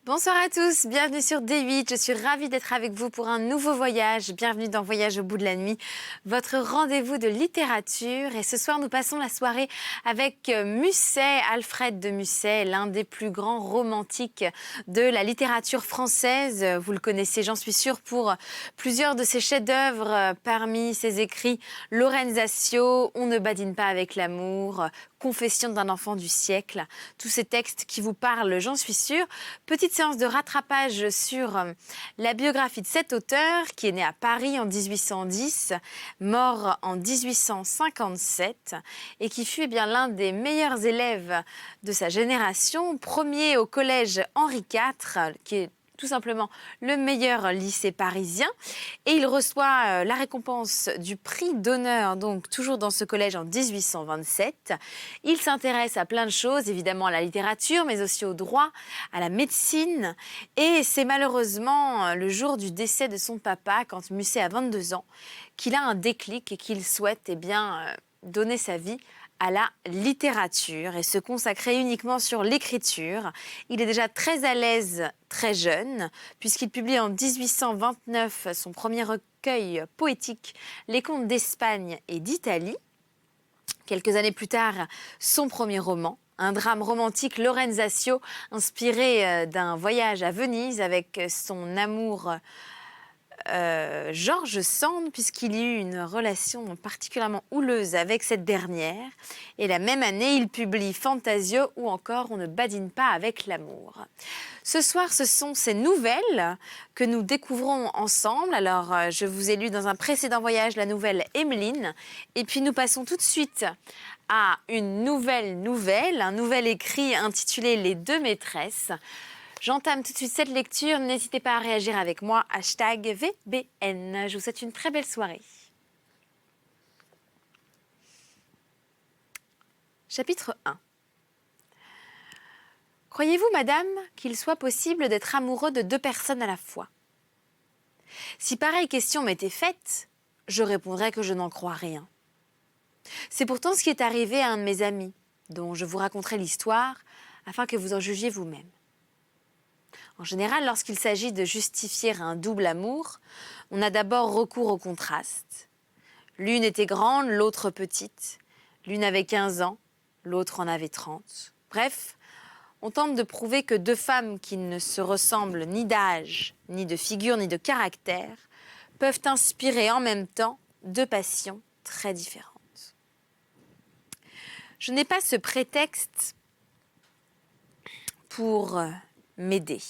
Bonsoir à tous, bienvenue sur D8. Je suis ravie d'être avec vous pour un nouveau voyage. Bienvenue dans Voyage au bout de la nuit, votre rendez-vous de littérature. Et ce soir, nous passons la soirée avec Musset, Alfred de Musset, l'un des plus grands romantiques de la littérature française. Vous le connaissez, j'en suis sûre, pour plusieurs de ses chefs-d'œuvre. Parmi ses écrits, Lorenzaccio, On ne badine pas avec l'amour, Confession d'un enfant du siècle. Tous ces textes qui vous parlent, j'en suis sûre. Petite séance de rattrapage sur la biographie de cet auteur qui est né à Paris en 1810, mort en 1857 et qui fut bien l'un des meilleurs élèves de sa génération, premier au collège Henri IV, qui est tout simplement le meilleur lycée parisien. Et il reçoit la récompense du prix d'honneur, donc toujours dans ce collège en 1827. Il s'intéresse à plein de choses, évidemment à la littérature, mais aussi au droit, à la médecine. Et c'est malheureusement le jour du décès de son papa, quand Musset a 22 ans, qu'il a un déclic et qu'il souhaite donner sa vie à la littérature et se consacrer uniquement sur l'écriture. Il est déjà très à l'aise, très jeune, puisqu'il publie en 1829 son premier recueil poétique, Les Contes d'Espagne et d'Italie. Quelques années plus tard, son premier roman, un drame romantique, Lorenzaccio, inspiré d'un voyage à Venise avec son amour George Sand, puisqu'il y eut une relation particulièrement houleuse avec cette dernière. Et la même année, il publie Fantasio ou encore On ne badine pas avec l'amour. Ce soir, ce sont ces nouvelles que nous découvrons ensemble. Alors, je vous ai lu dans un précédent voyage la nouvelle Emmeline. Et puis, nous passons tout de suite à une nouvelle, un nouvel écrit intitulé Les deux maîtresses. J'entame tout de suite cette lecture. N'hésitez pas à réagir avec moi. #VBN. Je vous souhaite une très belle soirée. Chapitre 1. Croyez-vous, madame, qu'il soit possible d'être amoureux de deux personnes à la fois? Si pareille question m'était faite, je répondrais que je n'en crois rien. C'est pourtant ce qui est arrivé à un de mes amis, dont je vous raconterai l'histoire afin que vous en jugiez vous-même. En général, lorsqu'il s'agit de justifier un double amour, on a d'abord recours au contraste. L'une était grande, l'autre petite. L'une avait 15 ans, l'autre en avait 30. Bref, on tente de prouver que deux femmes qui ne se ressemblent ni d'âge, ni de figure, ni de caractère, peuvent inspirer en même temps deux passions très différentes. Je n'ai pas ce prétexte pour m'aider.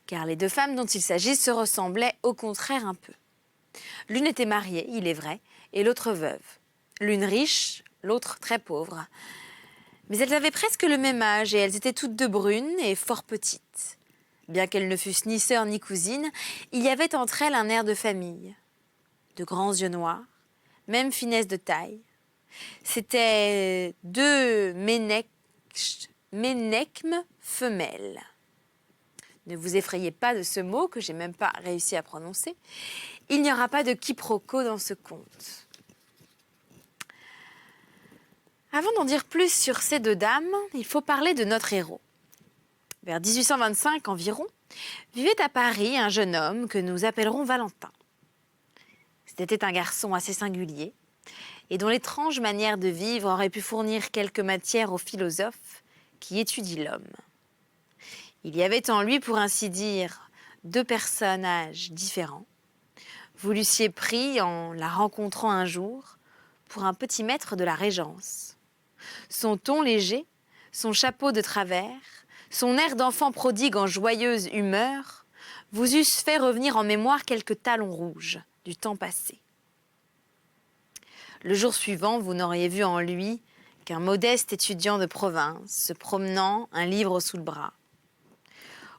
Car les deux femmes dont il s'agit se ressemblaient au contraire un peu. L'une était mariée, il est vrai, et l'autre veuve. L'une riche, l'autre très pauvre. Mais elles avaient presque le même âge et elles étaient toutes deux brunes et fort petites. Bien qu'elles ne fussent ni sœurs ni cousines, il y avait entre elles un air de famille. De grands yeux noirs, même finesse de taille. C'étaient deux ménechmes femelles. Ne vous effrayez pas de ce mot que j'ai même pas réussi à prononcer. Il n'y aura pas de quiproquo dans ce conte. Avant d'en dire plus sur ces deux dames, il faut parler de notre héros. Vers 1825 environ, vivait à Paris un jeune homme que nous appellerons Valentin. C'était un garçon assez singulier et dont l'étrange manière de vivre aurait pu fournir quelque matière aux philosophes qui étudient l'homme. Il y avait en lui, pour ainsi dire, deux personnages différents. Vous l'eussiez pris, en la rencontrant un jour, pour un petit maître de la Régence. Son ton léger, son chapeau de travers, son air d'enfant prodigue en joyeuse humeur, vous eussent fait revenir en mémoire quelques talons rouges du temps passé. Le jour suivant, vous n'auriez vu en lui qu'un modeste étudiant de province, se promenant, un livre sous le bras.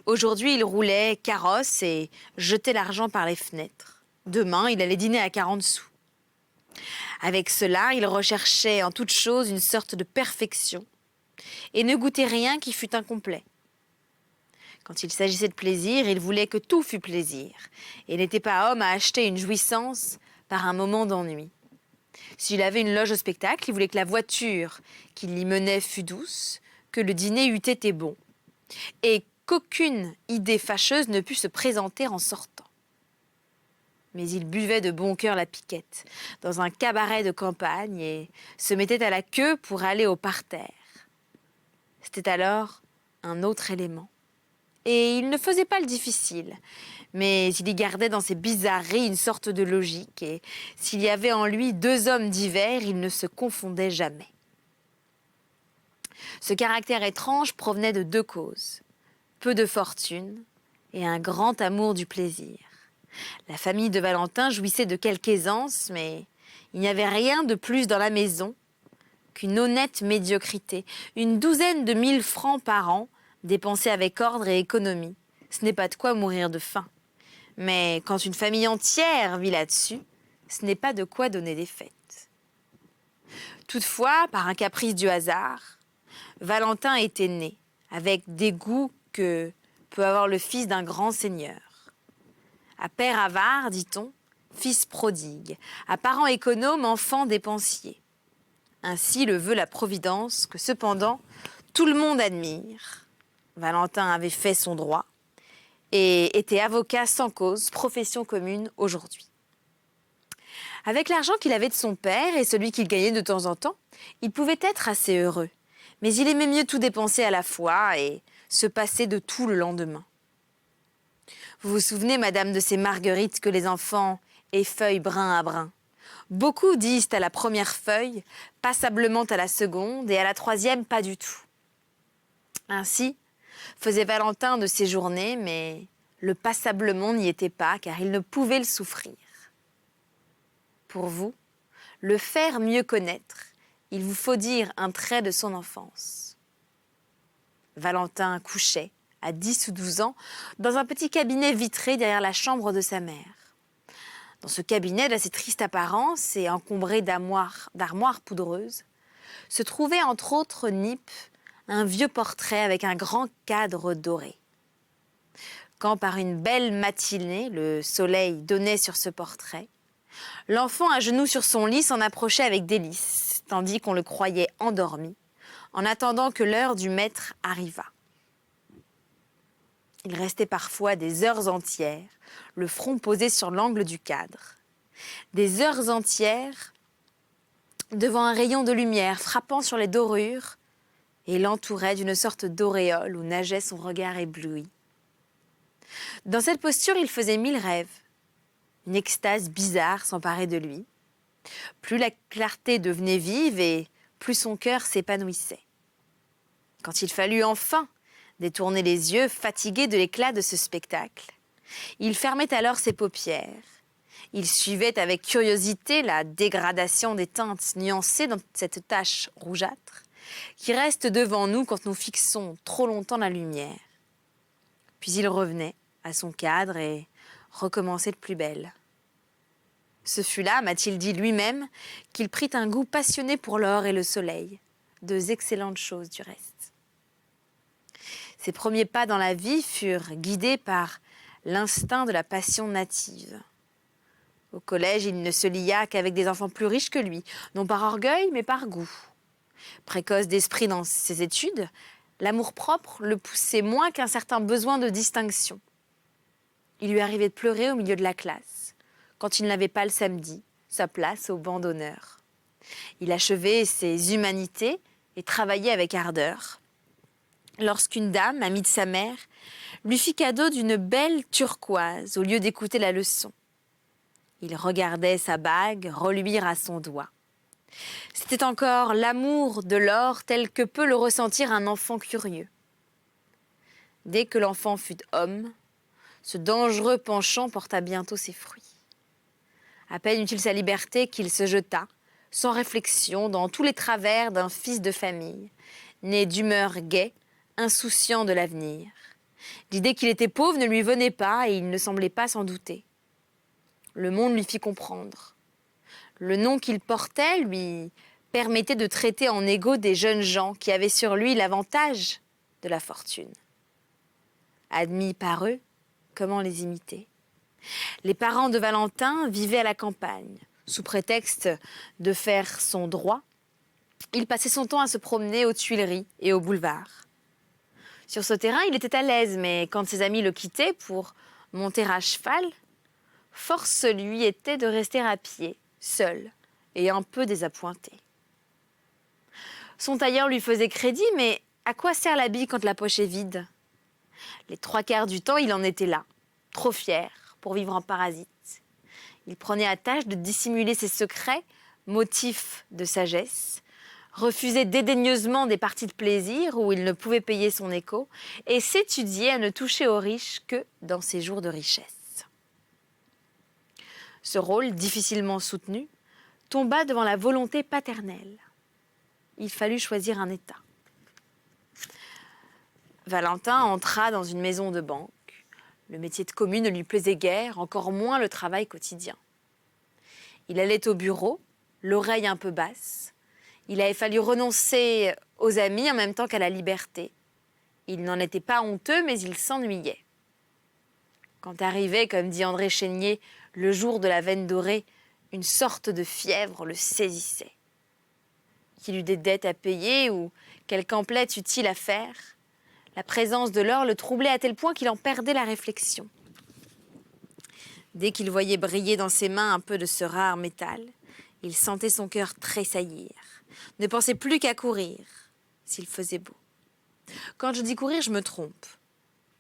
Aujourd'hui, il roulait carrosse et jetait l'argent par les fenêtres. Demain, il allait dîner à 40 sous. Avec cela, il recherchait en toute chose une sorte de perfection et ne goûtait rien qui fût incomplet. Quand il s'agissait de plaisir, il voulait que tout fût plaisir et n'était pas homme à acheter une jouissance par un moment d'ennui. S'il avait une loge au spectacle, il voulait que la voiture qui l'y menait fût douce, que le dîner eût été bon. et qu'aucune idée fâcheuse ne put se présenter en sortant. Mais il buvait de bon cœur la piquette dans un cabaret de campagne et se mettait à la queue pour aller au parterre. C'était alors un autre élément. Et il ne faisait pas le difficile, mais il y gardait dans ses bizarreries une sorte de logique, et s'il y avait en lui deux hommes divers, ils ne se confondaient jamais. Ce caractère étrange provenait de deux causes, peu de fortune et un grand amour du plaisir. La famille de Valentin jouissait de quelque aisance, mais il n'y avait rien de plus dans la maison qu'une honnête médiocrité, une douzaine de 1000 francs par an, dépensés avec ordre et économie. Ce n'est pas de quoi mourir de faim. Mais quand une famille entière vit là-dessus, ce n'est pas de quoi donner des fêtes. Toutefois, par un caprice du hasard, Valentin était né avec des goûts que peut avoir le fils d'un grand seigneur. À père avare, dit-on, fils prodigue, à parents économes, enfant dépensier. Ainsi le veut la Providence, que cependant tout le monde admire. Valentin avait fait son droit et était avocat sans cause, profession commune aujourd'hui. Avec l'argent qu'il avait de son père et celui qu'il gagnait de temps en temps, il pouvait être assez heureux. Mais il aimait mieux tout dépenser à la fois et se passer de tout le lendemain. Vous vous souvenez, madame, de ces marguerites que les enfants effeuillent brin à brin. Beaucoup disent à la première feuille, passablement à la seconde et à la troisième pas du tout. Ainsi faisait Valentin de ses journées, mais le passablement n'y était pas car il ne pouvait le souffrir. Pour vous, le faire mieux connaître, il vous faut dire un trait de son enfance. Valentin couchait, à 10 ou 12 ans, dans un petit cabinet vitré derrière la chambre de sa mère. Dans ce cabinet d'assez triste apparence et encombré d'armoires poudreuses, se trouvait entre autres nippes un vieux portrait avec un grand cadre doré. Quand par une belle matinée, le soleil donnait sur ce portrait, l'enfant à genoux sur son lit s'en approchait avec délice, tandis qu'on le croyait endormi, en attendant que l'heure du maître arrivât. Il restait parfois des heures entières, le front posé sur l'angle du cadre. Des heures entières devant un rayon de lumière frappant sur les dorures et l'entourait d'une sorte d'auréole où nageait son regard ébloui. Dans cette posture, il faisait 1000 rêves. Une extase bizarre s'emparait de lui. Plus la clarté devenait vive et plus son cœur s'épanouissait. Quand il fallut enfin détourner les yeux, fatigué de l'éclat de ce spectacle, il fermait alors ses paupières. Il suivait avec curiosité la dégradation des teintes nuancées dans cette tache rougeâtre qui reste devant nous quand nous fixons trop longtemps la lumière. Puis il revenait à son cadre et recommençait de plus belle. Ce fut là, m'a-t-il dit lui-même, qu'il prit un goût passionné pour l'or et le soleil, deux excellentes choses du reste. Ses premiers pas dans la vie furent guidés par l'instinct de la passion native. Au collège, il ne se lia qu'avec des enfants plus riches que lui, non par orgueil, mais par goût. Précoce d'esprit dans ses études, l'amour-propre le poussait moins qu'un certain besoin de distinction. Il lui arrivait de pleurer au milieu de la classe, quand il n'avait pas le samedi sa place au banc d'honneur. Il achevait ses humanités et travaillait avec ardeur. Lorsqu'une dame, amie de sa mère, lui fit cadeau d'une belle turquoise au lieu d'écouter la leçon. Il regardait sa bague reluire à son doigt. C'était encore l'amour de l'or tel que peut le ressentir un enfant curieux. Dès que l'enfant fut homme, ce dangereux penchant porta bientôt ses fruits. À peine eut-il sa liberté qu'il se jeta, sans réflexion, dans tous les travers d'un fils de famille, né d'humeur gaie, insouciant de l'avenir. L'idée qu'il était pauvre ne lui venait pas et il ne semblait pas s'en douter. Le monde lui fit comprendre. Le nom qu'il portait lui permettait de traiter en égaux des jeunes gens qui avaient sur lui l'avantage de la fortune. Admis par eux, comment les imiter ? Les parents de Valentin vivaient à la campagne. Sous prétexte de faire son droit, il passait son temps à se promener aux Tuileries et aux boulevards. Sur ce terrain, il était à l'aise, mais quand ses amis le quittaient pour monter à cheval, force lui était de rester à pied, seul et un peu désappointé. Son tailleur lui faisait crédit, mais à quoi sert l'habit quand la poche est vide? Les 3/4 du temps, il en était là, trop fier pour vivre en parasite. Il prenait à tâche de dissimuler ses secrets, motifs de sagesse, refusait dédaigneusement des parties de plaisir où il ne pouvait payer son écho et s'étudiait à ne toucher aux riches que dans ses jours de richesse. Ce rôle, difficilement soutenu, tomba devant la volonté paternelle. Il fallut choisir un état. Valentin entra dans une maison de banque. Le métier de commis ne lui plaisait guère, encore moins le travail quotidien. Il allait au bureau, l'oreille un peu basse. Il avait fallu renoncer aux amis en même temps qu'à la liberté. Il n'en était pas honteux, mais il s'ennuyait. Quand arrivait, comme dit André Chénier, le jour de la veine dorée, une sorte de fièvre le saisissait. Qu'il eût des dettes à payer ou quelque emplette utile à faire, la présence de l'or le troublait à tel point qu'il en perdait la réflexion. Dès qu'il voyait briller dans ses mains un peu de ce rare métal, il sentait son cœur tressaillir, ne pensait plus qu'à courir, s'il faisait beau. Quand je dis courir, je me trompe.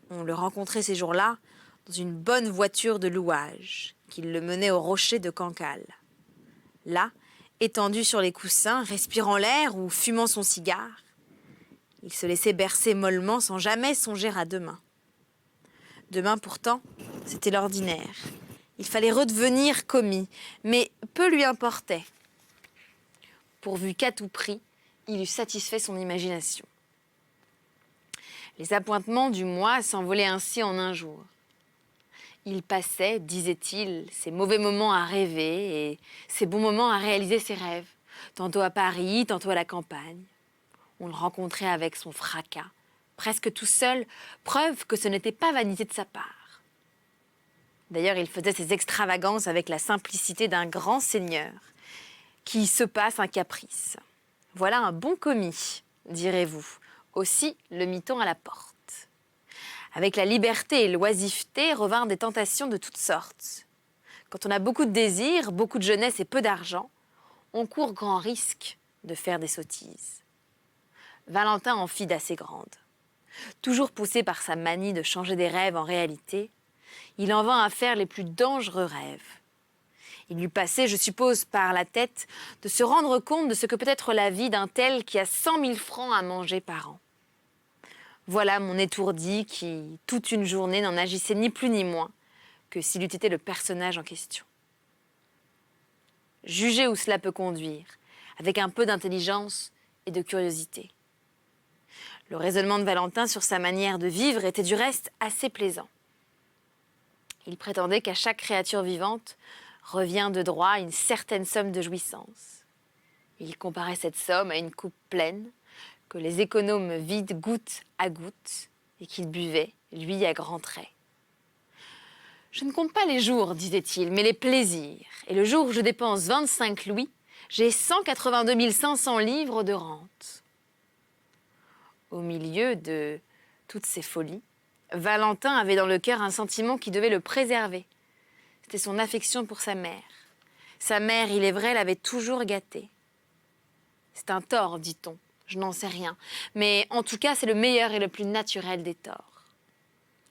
On le rencontrait ces jours-là dans une bonne voiture de louage, qui le menait au rocher de Cancale. Là, étendu sur les coussins, respirant l'air ou fumant son cigare, il se laissait bercer mollement sans jamais songer à demain. Demain, pourtant, c'était l'ordinaire. Il fallait redevenir commis, mais peu lui importait, pourvu qu'à tout prix, il eût satisfait son imagination. Les appointements du mois s'envolaient ainsi en un jour. Il passait, disait-il, ses mauvais moments à rêver et ses bons moments à réaliser ses rêves, tantôt à Paris, tantôt à la campagne. On le rencontrait avec son fracas, presque tout seul, preuve que ce n'était pas vanité de sa part. D'ailleurs, il faisait ses extravagances avec la simplicité d'un grand seigneur qui se passe un caprice. Voilà un bon commis, direz-vous. Aussi le mit-on à la porte. Avec la liberté et l'oisiveté revinrent des tentations de toutes sortes. Quand on a beaucoup de désirs, beaucoup de jeunesse et peu d'argent, on court grand risque de faire des sottises. Valentin en fit d'assez grandes. Toujours poussé par sa manie de changer des rêves en réalité, il en vint à faire les plus dangereux rêves. Il lui passait, je suppose, par la tête de se rendre compte de ce que peut être la vie d'un tel qui a 100 000 francs à manger par an. Voilà mon étourdi qui, toute une journée, n'en agissait ni plus ni moins que s'il eût été le personnage en question. Jugez où cela peut conduire, avec un peu d'intelligence et de curiosité. Le raisonnement de Valentin sur sa manière de vivre était du reste assez plaisant. Il prétendait qu'à chaque créature vivante revient de droit une certaine somme de jouissance. Il comparait cette somme à une coupe pleine que les économes vident goutte à goutte et qu'il buvait, lui, à grands traits. « Je ne compte pas les jours, disait-il, mais les plaisirs. Et le jour où je dépense 25 louis, j'ai 182 500 livres de rente. » Au milieu de toutes ces folies, Valentin avait dans le cœur un sentiment qui devait le préserver. C'était son affection pour sa mère. Sa mère, il est vrai, l'avait toujours gâté. C'est un tort, dit-on. Je n'en sais rien. Mais en tout cas, c'est le meilleur et le plus naturel des torts.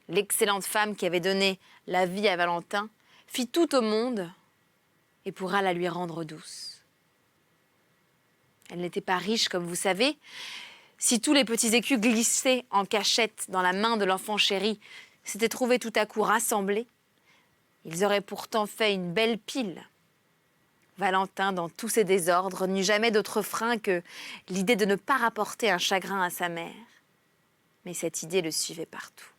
L'excellente femme qui avait donné la vie à Valentin fit tout au monde et pourra la lui rendre douce. Elle n'était pas riche, comme vous savez. Si tous les petits écus glissés en cachette dans la main de l'enfant chéri s'étaient trouvés tout à coup rassemblés, ils auraient pourtant fait une belle pile. Valentin, dans tous ses désordres, n'eut jamais d'autre frein que l'idée de ne pas rapporter un chagrin à sa mère. Mais cette idée le suivait partout.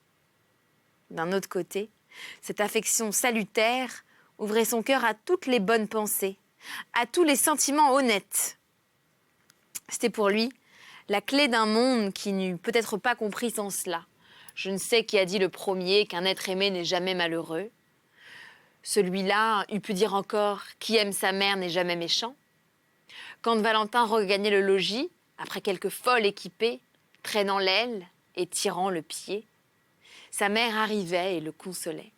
D'un autre côté, cette affection salutaire ouvrait son cœur à toutes les bonnes pensées, à tous les sentiments honnêtes. C'était pour lui la clé d'un monde qui n'eût peut-être pas compris sans cela. Je ne sais qui a dit le premier qu'un être aimé n'est jamais malheureux. Celui-là eût pu dire encore « Qui aime sa mère n'est jamais méchant ». Quand Valentin regagnait le logis, après quelques folles équipées, traînant l'aile, étirant le pied, sa mère arrivait et le consolait.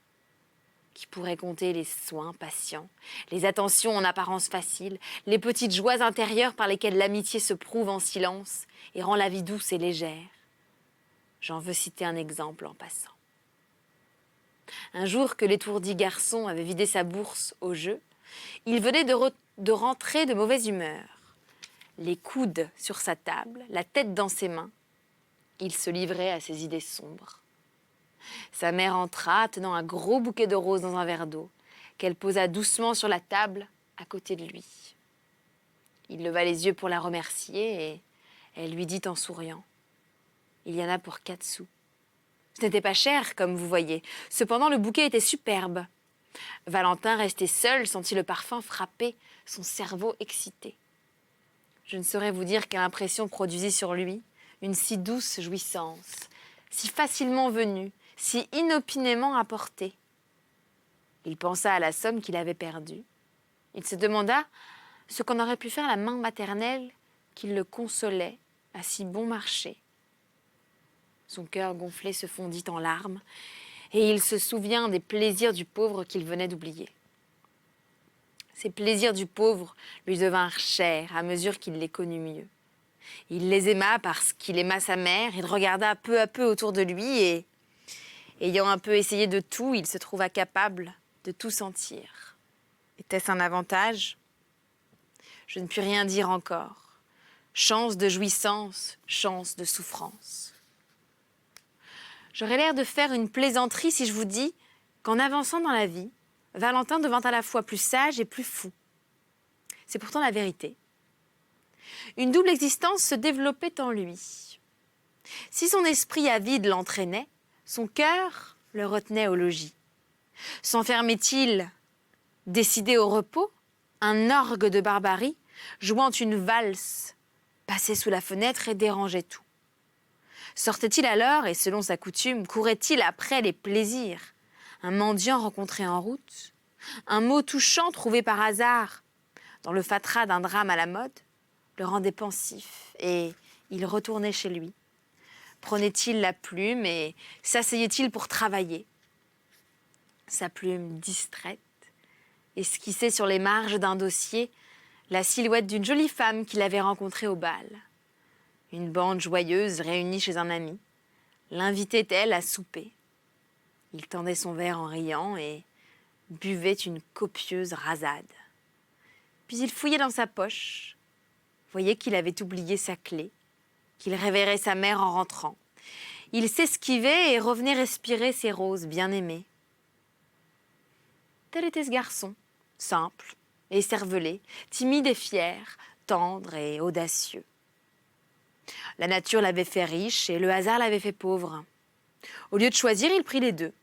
Qui pourrait compter les soins patients, les attentions en apparence faciles, les petites joies intérieures par lesquelles l'amitié se prouve en silence et rend la vie douce et légère. J'en veux citer un exemple en passant. Un jour que l'étourdi garçon avait vidé sa bourse au jeu, il venait de rentrer de mauvaise humeur. Les coudes sur sa table, la tête dans ses mains, il se livrait à ses idées sombres. Sa mère entra, tenant un gros bouquet de roses dans un verre d'eau, qu'elle posa doucement sur la table à côté de lui. Il leva les yeux pour la remercier et elle lui dit en souriant « Il y en a pour 4 sous. » Ce n'était pas cher, comme vous voyez. Cependant, le bouquet était superbe. Valentin, resté seul, sentit le parfum frapper, son cerveau excité. Je ne saurais vous dire quelle impression produisit sur lui une si douce jouissance, si facilement venue, si inopinément apportée. Il pensa à la somme qu'il avait perdue. Il se demanda ce qu'en aurait pu faire la main maternelle qui le consolait à si bon marché. Son cœur gonflé se fondit en larmes et il se souvient des plaisirs du pauvre qu'il venait d'oublier. Ces plaisirs du pauvre lui devinrent chers à mesure qu'il les connut mieux. Il les aima parce qu'il aima sa mère, il regarda peu à peu autour de lui et, ayant un peu essayé de tout, il se trouva capable de tout sentir. Était-ce un avantage? Je ne puis rien dire encore. Chance de jouissance, chance de souffrance. J'aurais l'air de faire une plaisanterie si je vous dis qu'en avançant dans la vie, Valentin devint à la fois plus sage et plus fou. C'est pourtant la vérité. Une double existence se développait en lui. Si son esprit avide l'entraînait, son cœur le retenait au logis. S'enfermait-il, décidé au repos, un orgue de barbarie, jouant une valse, passait sous la fenêtre et dérangeait tout. Sortait-il alors, et selon sa coutume, courait-il après les plaisirs, un mendiant rencontré en route, un mot touchant trouvé par hasard dans le fatras d'un drame à la mode, le rendait pensif et il retournait chez lui. Prenait-il la plume et s'asseyait-il pour travailler. Sa plume distraite esquissait sur les marges d'un dossier la silhouette d'une jolie femme qu'il avait rencontrée au bal. Une bande joyeuse réunie chez un ami l'invitait-elle à souper. Il tendait son verre en riant et buvait une copieuse rasade. Puis il fouillait dans sa poche, voyait qu'il avait oublié sa clé, qu'il réveillerait sa mère en rentrant. Il s'esquivait et revenait respirer ses roses bien-aimées. Tel était ce garçon, simple, écervelé, timide et fier, tendre et audacieux. La nature l'avait fait riche et le hasard l'avait fait pauvre. Au lieu de choisir, il prit les deux.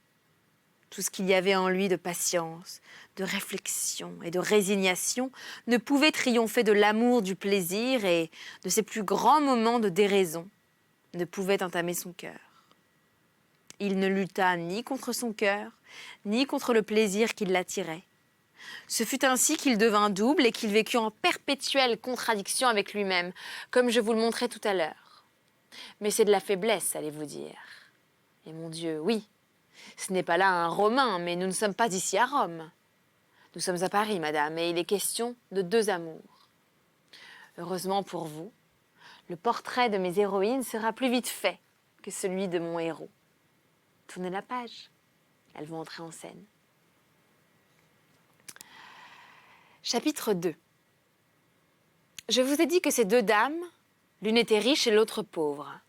Tout ce qu'il y avait en lui de patience, de réflexion et de résignation ne pouvait triompher de l'amour du plaisir et de ses plus grands moments de déraison, ne pouvait entamer son cœur. Il ne lutta ni contre son cœur, ni contre le plaisir qui l'attirait. Ce fut ainsi qu'il devint double et qu'il vécut en perpétuelle contradiction avec lui-même, comme je vous le montrais tout à l'heure. Mais c'est de la faiblesse, allez-vous dire. Et mon Dieu, oui, ce n'est pas là un Romain, mais nous ne sommes pas ici à Rome. Nous sommes à Paris, madame, et il est question de 2 amours. Heureusement pour vous, le portrait de mes héroïnes sera plus vite fait que celui de mon héros. Tournez la page, elles vont entrer en scène. Chapitre 2. Je vous ai dit que ces 2 dames, l'une était riche et l'autre pauvre.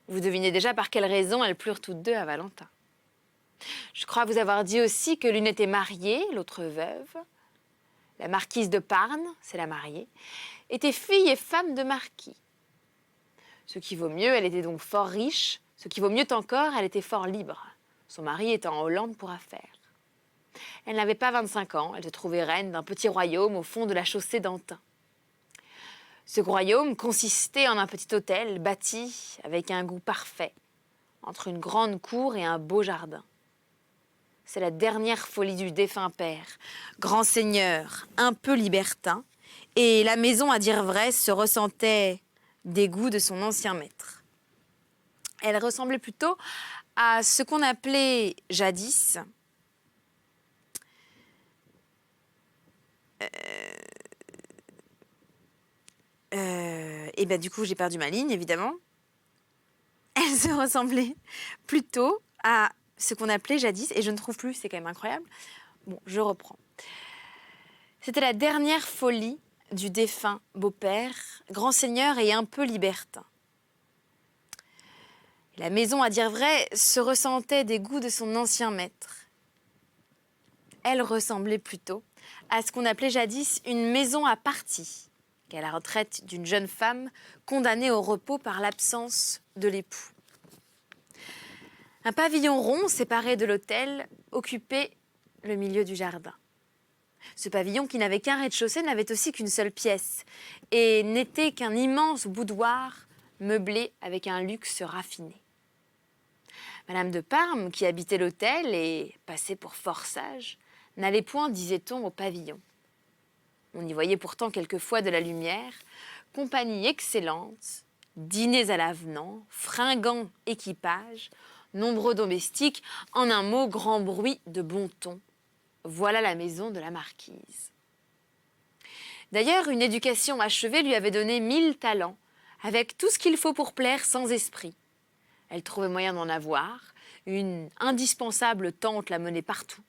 Vous devinez déjà par quelle raison elles plurent toutes 2 à Valentin. Je crois vous avoir dit aussi que l'une était mariée, l'autre veuve. La marquise de Parne, c'est la mariée, était fille et femme de marquis. Ce qui vaut mieux, elle était donc fort riche. Ce qui vaut mieux encore, elle était fort libre, son mari étant en Hollande pour affaires. Elle n'avait pas 25 ans, elle se trouvait reine d'un petit royaume au fond de la chaussée d'Antin. Ce royaume consistait en un petit hôtel bâti avec un goût parfait, entre une grande cour et un beau jardin. C'est la dernière folie du défunt père, grand seigneur, un peu libertin, et la maison, à dire vrai, se ressentait des goûts de son ancien maître. Elle ressemblait plutôt à ce qu'on appelait jadis et ben du coup j'ai perdu ma ligne évidemment. Elle se ressemblait plutôt à ce qu'on appelait jadis, et je ne trouve plus, c'est quand même incroyable. Bon, je reprends. C'était la dernière folie du défunt beau-père, grand seigneur et un peu libertin. La maison, à dire vrai, se ressentait des goûts de son ancien maître. Elle ressemblait plutôt à ce qu'on appelait jadis une maison à partie, qu'à la retraite d'une jeune femme condamnée au repos par l'absence de l'époux. Un pavillon rond séparé de l'hôtel occupait le milieu du jardin. Ce pavillon, qui n'avait qu'un rez-de-chaussée, n'avait aussi qu'une seule pièce et n'était qu'un immense boudoir meublé avec un luxe raffiné. Madame de Parme, qui habitait l'hôtel et passait pour fort sage, n'allait point, disait-on, au pavillon. On y voyait pourtant quelquefois de la lumière, compagnie excellente, dîners à l'avenant, fringants équipages, nombreux domestiques, en un mot, grand bruit de bon ton. Voilà la maison de la marquise. D'ailleurs, une éducation achevée lui avait donné 1000 talents, avec tout ce qu'il faut pour plaire sans esprit. Elle trouvait moyen d'en avoir, une indispensable tante la menait partout.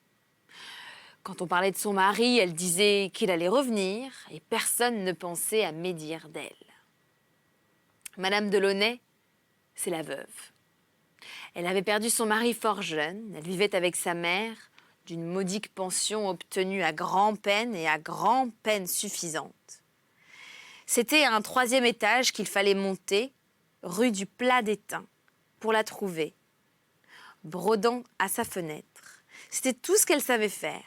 Quand on parlait de son mari, elle disait qu'il allait revenir, et personne ne pensait à médire d'elle. Madame de Launay, c'est la veuve. Elle avait perdu son mari fort jeune, elle vivait avec sa mère, d'une modique pension obtenue à grand-peine et à grand-peine suffisante. C'était à un 3e étage qu'il fallait monter, rue du Plat d'Étain, pour la trouver, brodant à sa fenêtre. C'était tout ce qu'elle savait faire.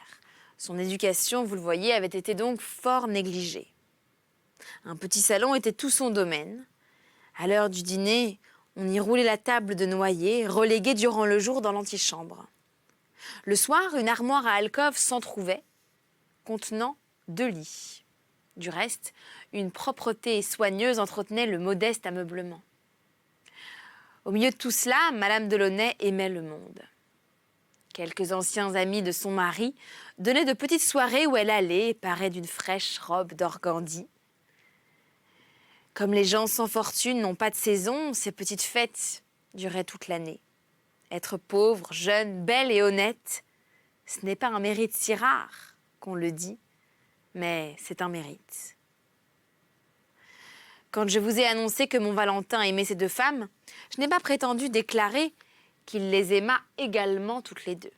Son éducation, vous le voyez, avait été donc fort négligée. Un petit salon était tout son domaine. À l'heure du dîner, on y roulait la table de noyer, reléguée durant le jour dans l'antichambre. Le soir, une armoire à alcôve s'en trouvait, contenant 2 lits. Du reste, une propreté soigneuse entretenait le modeste ameublement. Au milieu de tout cela, Madame de Launay aimait le monde. Quelques anciens amis de son mari donnaient de petites soirées où elle allait, parée d'une fraîche robe d'organdi. Comme les gens sans fortune n'ont pas de saison, ces petites fêtes duraient toute l'année. Être pauvre, jeune, belle et honnête, ce n'est pas un mérite si rare qu'on le dit, mais c'est un mérite. Quand je vous ai annoncé que mon Valentin aimait ces 2 femmes, je n'ai pas prétendu déclarer qu'il les aima également toutes les 2.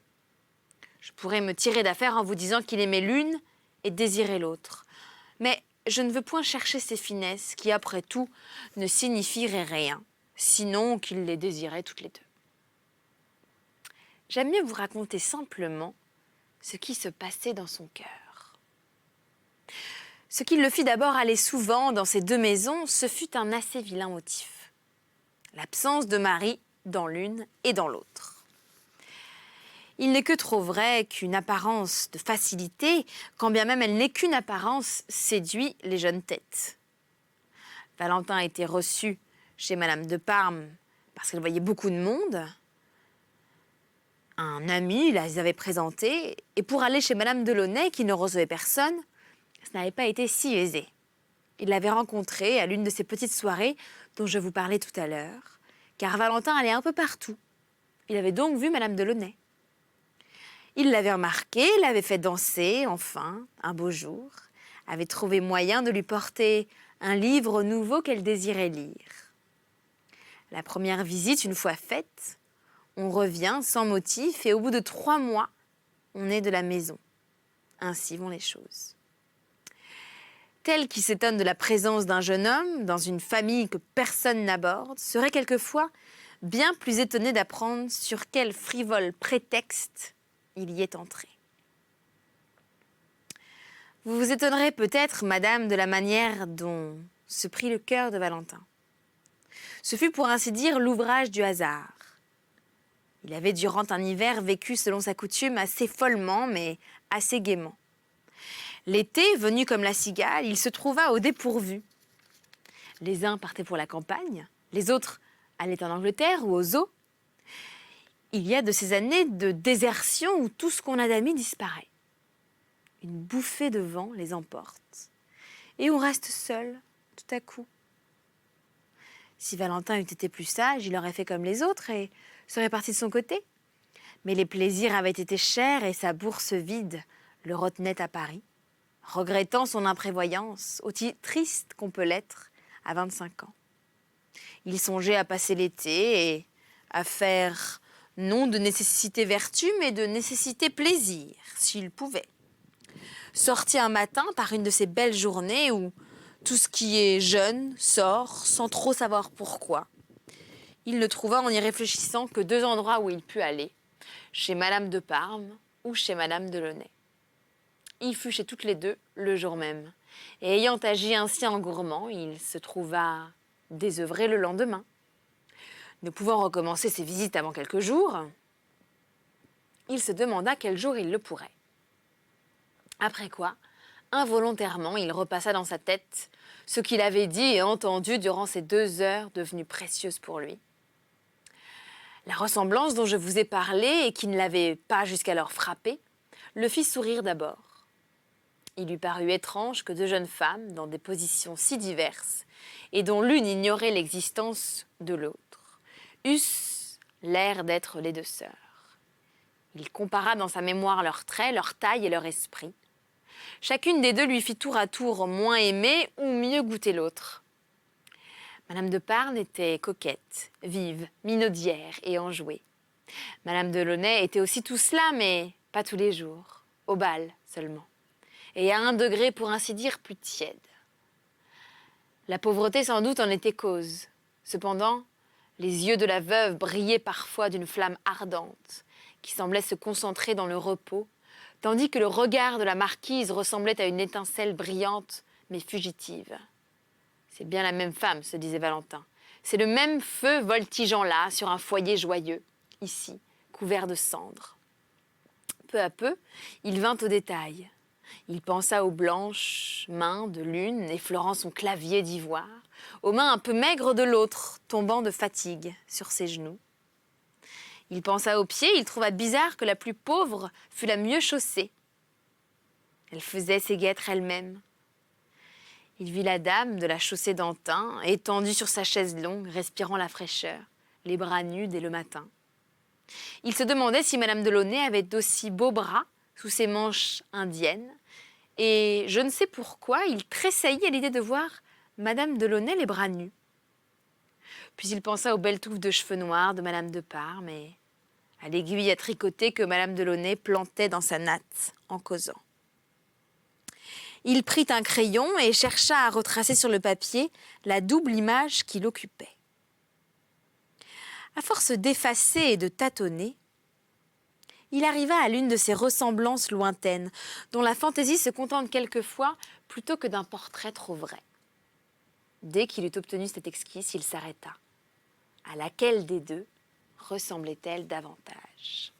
Je pourrais me tirer d'affaire en vous disant qu'il aimait l'une et désirait l'autre. Mais je ne veux point chercher ces finesses qui, après tout, ne signifieraient rien, sinon qu'il les désirait toutes les 2. J'aime mieux vous raconter simplement ce qui se passait dans son cœur. Ce qui le fit d'abord aller souvent dans ces 2 maisons, ce fut un assez vilain motif. L'absence de mari dans l'une et dans l'autre. Il n'est que trop vrai qu'une apparence de facilité, quand bien même elle n'est qu'une apparence, séduit les jeunes têtes. Valentin était reçu chez Madame de Parme parce qu'elle voyait beaucoup de monde. Un ami les avait présentés, et pour aller chez Madame de Launay, qui ne recevait personne, ce n'avait pas été si aisé. Il l'avait rencontrée à l'une de ces petites soirées dont je vous parlais tout à l'heure, car Valentin allait un peu partout. Il avait donc vu Madame de Launay. Il l'avait remarquée, l'avait fait danser, enfin, un beau jour, avait trouvé moyen de lui porter un livre nouveau qu'elle désirait lire. La première visite, une fois faite, on revient sans motif et au bout de 3 mois, on est de la maison. Ainsi vont les choses. Tel qui s'étonne de la présence d'un jeune homme dans une famille que personne n'aborde serait quelquefois bien plus étonné d'apprendre sur quel frivole prétexte il y est entré. Vous vous étonnerez peut-être, madame, de la manière dont se prit le cœur de Valentin. Ce fut pour ainsi dire l'ouvrage du hasard. Il avait durant un hiver vécu selon sa coutume assez follement, mais assez gaiement. L'été, venu comme la cigale, il se trouva au dépourvu. Les uns partaient pour la campagne, les autres allait en Angleterre ou au zoo. Il y a de ces années de désertion où tout ce qu'on a d'amis disparaît. Une bouffée de vent les emporte. Et on reste seul, tout à coup. Si Valentin eût été plus sage, il aurait fait comme les autres et serait parti de son côté. Mais les plaisirs avaient été chers et sa bourse vide le retenait à Paris, regrettant son imprévoyance, aussi triste qu'on peut l'être à 25 ans. Il songeait à passer l'été et à faire non de nécessité vertu, mais de nécessité plaisir, s'il pouvait. Sorti un matin par une de ces belles journées où tout ce qui est jeune sort sans trop savoir pourquoi. Il ne trouva en y réfléchissant que 2 endroits où il put aller, chez Madame de Parme ou chez Madame de Launay. Il fut chez toutes les deux le jour même, et ayant agi ainsi en gourmand, il se trouva désœuvré le lendemain. Ne pouvant recommencer ses visites avant quelques jours, il se demanda quel jour il le pourrait. Après quoi, involontairement, il repassa dans sa tête ce qu'il avait dit et entendu durant ces 2 heures devenues précieuses pour lui. La ressemblance dont je vous ai parlé et qui ne l'avait pas jusqu'alors frappé, le fit sourire d'abord. Il lui parut étrange que 2 jeunes femmes, dans des positions si diverses, et dont l'une ignorait l'existence de l'autre, eussent l'air d'être les 2 sœurs. Il compara dans sa mémoire leurs traits, leur taille et leur esprit. Chacune des 2 lui fit tour à tour moins aimer ou mieux goûter l'autre. Madame de Parme était coquette, vive, minaudière et enjouée. Madame de Launay était aussi tout cela, mais pas tous les jours, au bal seulement, et à un degré pour ainsi dire plus tiède. La pauvreté sans doute en était cause. Cependant, les yeux de la veuve brillaient parfois d'une flamme ardente, qui semblait se concentrer dans le repos, tandis que le regard de la marquise ressemblait à une étincelle brillante, mais fugitive. C'est bien la même femme, se disait Valentin. C'est le même feu voltigeant là, sur un foyer joyeux, ici, couvert de cendres. Peu à peu, il vint au détail. Il pensa aux blanches mains de l'une effleurant son clavier d'ivoire, aux mains un peu maigres de l'autre, tombant de fatigue sur ses genoux. Il pensa aux pieds, il trouva bizarre que la plus pauvre fût la mieux chaussée. Elle faisait ses guêtres elle-même. Il vit la dame de la chaussée d'antin, étendue sur sa chaise longue, respirant la fraîcheur, les bras nus dès le matin. Il se demandait si Madame de Launay avait d'aussi beaux bras sous ses manches indiennes, et je ne sais pourquoi, il tressaillit à l'idée de voir Madame de Launay les bras nus. Puis il pensa aux belles touffes de cheveux noirs de Madame de Parme et à l'aiguille à tricoter que Madame de Launay plantait dans sa natte en causant. Il prit un crayon et chercha à retracer sur le papier la double image qui l'occupait. À force d'effacer et de tâtonner, il arriva à l'une de ces ressemblances lointaines, dont la fantaisie se contente quelquefois plutôt que d'un portrait trop vrai. Dès qu'il eut obtenu cette esquisse, il s'arrêta. À laquelle des 2 ressemblait-elle davantage ?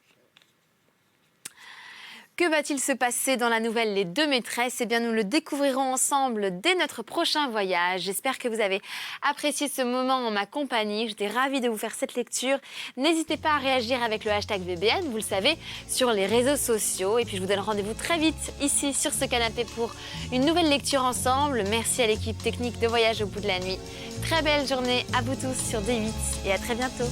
Que va-t-il se passer dans la nouvelle Les 2 maîtresses ? Eh bien, nous le découvrirons ensemble dès notre prochain voyage. J'espère que vous avez apprécié ce moment en ma compagnie. J'étais ravie de vous faire cette lecture. N'hésitez pas à réagir avec le hashtag VBN, vous le savez, sur les réseaux sociaux. Et puis, je vous donne rendez-vous très vite ici, sur ce canapé, pour une nouvelle lecture ensemble. Merci à l'équipe technique de Voyage au bout de la nuit. Très belle journée à vous tous sur D8 et à très bientôt.